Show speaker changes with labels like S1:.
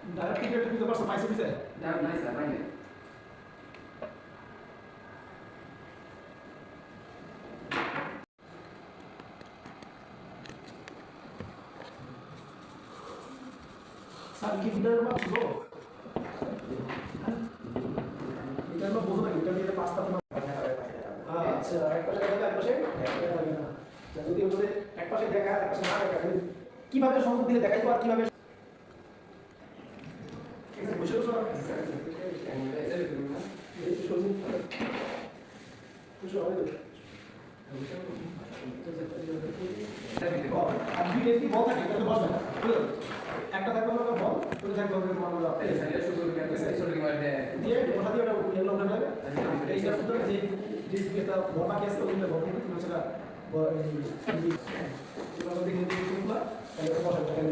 S1: Direct ticket দিতে পারছো পাইছো দিতে?
S2: না নাই স্যার পাইনি।
S1: স্যার কি ভিতরে পাচ্ছো? এটা আমরা বোঝো না এটা দিয়ে পাঁচটা তোমার আচ্ছা এক পাশে দেখা এক পাশে থাকে না। যদি ওদের এক পাশে দেখা এক পাশে না দেখা কিভাবে সংযোগ দিলে দেখাইবো আর কিভাবে বসে বসে একটা থাকবে আমরা বল ওটা থাকবে আমরা দিয়ে বসা দিয়ে ওটা এগুলো ওখানে লাগে এইটা শুধু যে যে যেটা বল বাকি আছে ওগুলো বল কিন্তু তুমি সেটা এই দেখে দিচ্ছি তোমরা তাহলে বসা তাহলে